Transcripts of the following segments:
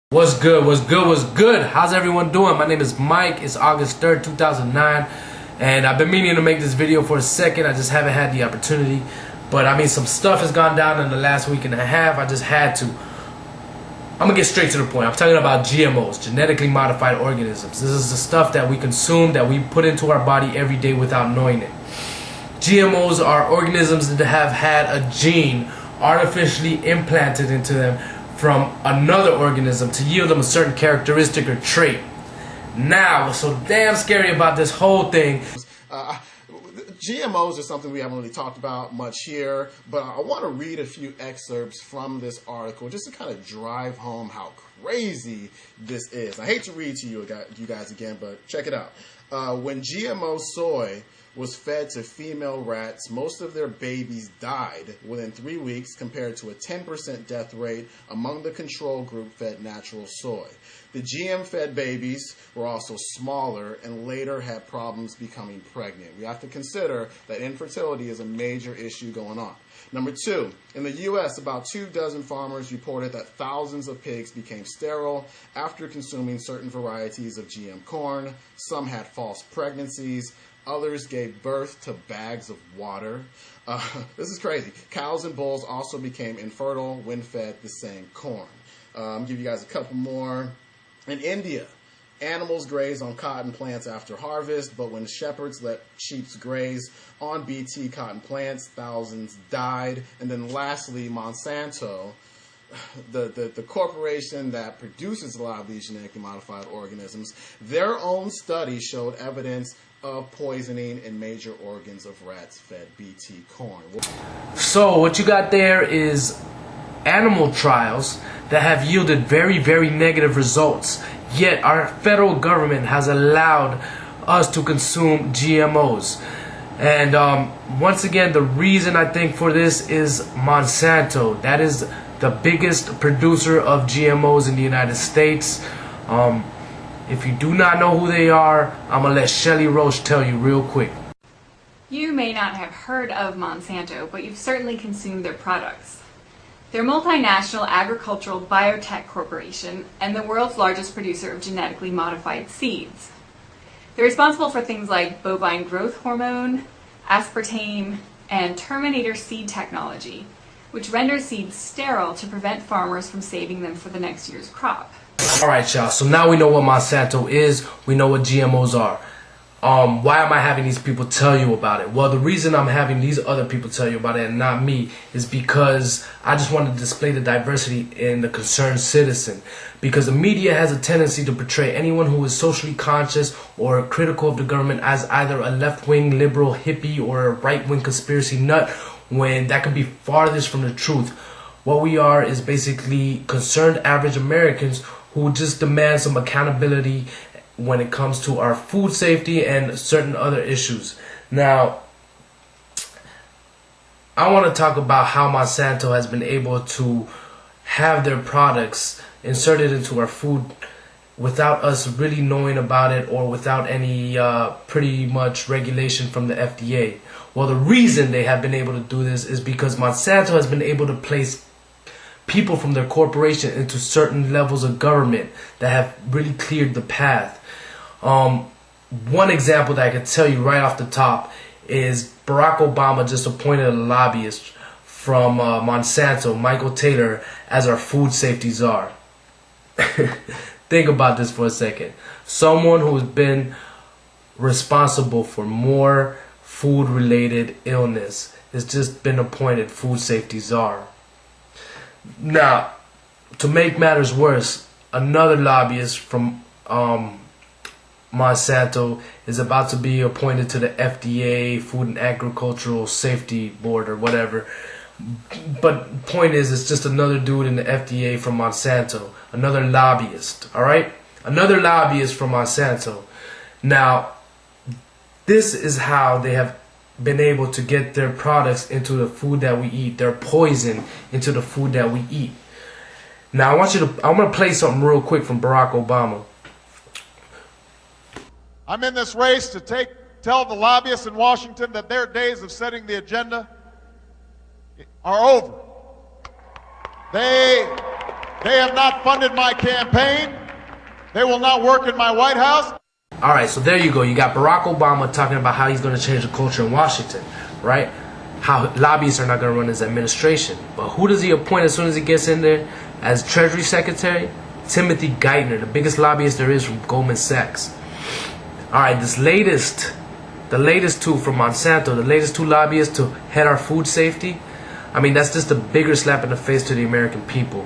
What's good? What's good? What's good? How's everyone doing? My name is Mike. It's August 3rd, 2009, and I've been meaning to make this video for a second. I just haven't had the opportunity. But I mean, some stuff has gone down in the last week and a half. I just had to. I'm gonna get straight to the point. I'm talking about GMOs, genetically modified organisms. This is the stuff that we consume, that we put into our body every day without knowing it. GMOs are organisms that have had a gene artificially implanted into them from another organism to yield them a certain characteristic or trait. Now, what's so damn scary about this whole thing? GMOs are something we haven't really talked about much here, but I want to read a few excerpts from this article just to kind of drive home how crazy this is. I hate to read to you guys again, but check it out. When GMO soy was fed to female rats, most of their babies died within 3 weeks compared to a 10% death rate among the control group fed natural soy. The GM-fed babies were also smaller and later had problems becoming pregnant. We have to consider that infertility is a major issue going on. Number two, in the U.S., about 24 farmers reported that thousands of pigs became sterile after consuming certain varieties of GM corn. Some had false pregnancies. Others gave birth to bags of water. This is crazy. Cows and bulls also became infertile when fed the same corn. I'll give you guys a couple more. In India, animals graze on cotton plants after harvest, but when shepherds let sheep graze on BT cotton plants, thousands died. And then lastly, Monsanto, the corporation that produces a lot of these genetically modified organisms, their own study showed evidence of poisoning in major organs of rats fed BT corn. So what you got there is animal trials that have yielded very, very negative results. Yet our federal government has allowed us to consume GMOs. And once again, the reason I think for this is Monsanto. That is the biggest producer of GMOs in the United States. If you do not know who they are, I'm going to let Shelly Roche tell you real quick. You may not have heard of Monsanto, but you've certainly consumed their products. They're a multinational agricultural biotech corporation and the world's largest producer of genetically modified seeds. They're responsible for things like bovine growth hormone, aspartame, and terminator seed technology, which renders seeds sterile to prevent farmers from saving them for the next year's crop. Alright, y'all, so now we know what Monsanto is, we know what GMOs are. Why am I having these people tell you about it? Well, the reason I'm having these other people tell you about it and not me is because I just want to display the diversity in the concerned citizen. Because the media has a tendency to portray anyone who is socially conscious or critical of the government as either a left-wing liberal hippie or a right-wing conspiracy nut, when that could be farthest from the truth. What we are is basically concerned average Americans who just demand some accountability when it comes to our food safety and certain other issues. Now, I want to talk about how Monsanto has been able to have their products inserted into our food without us really knowing about it or without any pretty much regulation from the FDA. Well, the reason they have been able to do this is because Monsanto has been able to place people from their corporation into certain levels of government that have really cleared the path. One example that I can tell you right off the top is Barack Obama just appointed a lobbyist from Monsanto, Michael Taylor, as our food safety czar. Think about this for a second. Someone who has been responsible for more food-related illness has just been appointed food safety czar. Now, to make matters worse, another lobbyist from Monsanto is about to be appointed to the FDA, Food and Agricultural Safety Board or whatever. But point is, it's just another dude in the FDA from Monsanto, another lobbyist, alright? Another lobbyist from Monsanto. Now, this is how they have been able to get their products into the food that we eat, their poison into the food that we eat. Now, I'm going to play something real quick from Barack Obama. I'm in this race to tell the lobbyists in Washington that their days of setting the agenda are over. They They have not funded my campaign. They will not work in my White House. All right, so there you go. You got Barack Obama talking about how he's going to change the culture in Washington, right? How lobbyists are not going to run his administration. But who does he appoint as soon as he gets in there as Treasury Secretary? Timothy Geithner, the biggest lobbyist there is from Goldman Sachs. All right, the latest two from Monsanto, the latest two lobbyists to head our food safety. I mean, that's just a bigger slap in the face to the American people.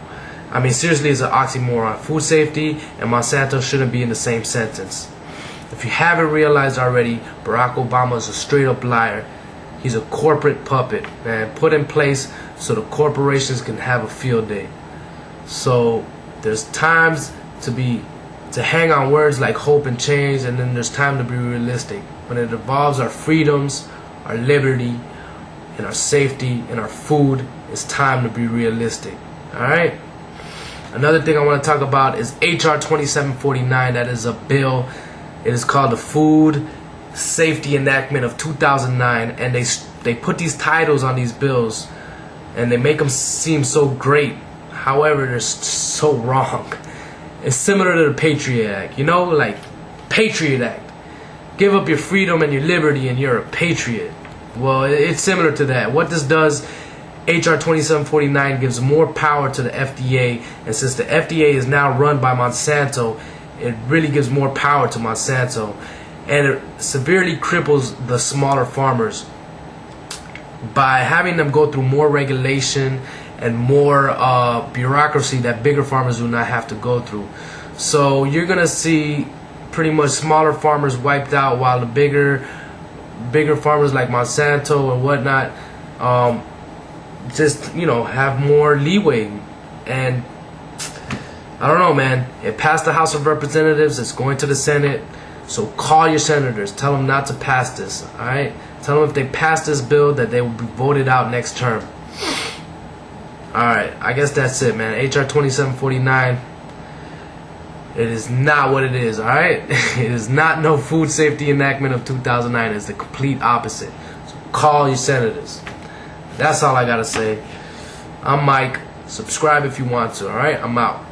I mean, seriously, it's an oxymoron. Food safety and Monsanto shouldn't be in the same sentence. If you haven't realized already, Barack Obama is a straight-up liar. He's a corporate puppet, man, put in place so the corporations can have a field day. So there's times to hang on words like hope and change, and then there's time to be realistic. When it involves our freedoms, our liberty, and our safety, and our food, it's time to be realistic. Alright? Another thing I want to talk about is HR 2749. That is a bill. It is called the Food Safety Enactment of 2009, and they put these titles on these bills, and they make them seem so great. However, they're so wrong. It's similar to the Patriot Act, you know, like Patriot Act. Give up your freedom and your liberty, and you're a patriot. Well, it's similar to that. What this does, HR 2749 gives more power to the FDA, and since the FDA is now run by Monsanto, it really gives more power to Monsanto, and it severely cripples the smaller farmers by having them go through more regulation and more bureaucracy that bigger farmers do not have to go through. So you're gonna see pretty much smaller farmers wiped out, while the bigger farmers like Monsanto and whatnot just, you know, have more leeway. And I don't know, man. It passed the House of Representatives. It's going to the Senate. So call your senators. Tell them not to pass this. All right? Tell them if they pass this bill that they will be voted out next term. All right. I guess that's it, man. HR 2749. It is not what it is. All right? It is not no food safety enactment of 2009. It's the complete opposite. So call your senators. That's all I gotta say. I'm Mike. Subscribe if you want to. All right? I'm out.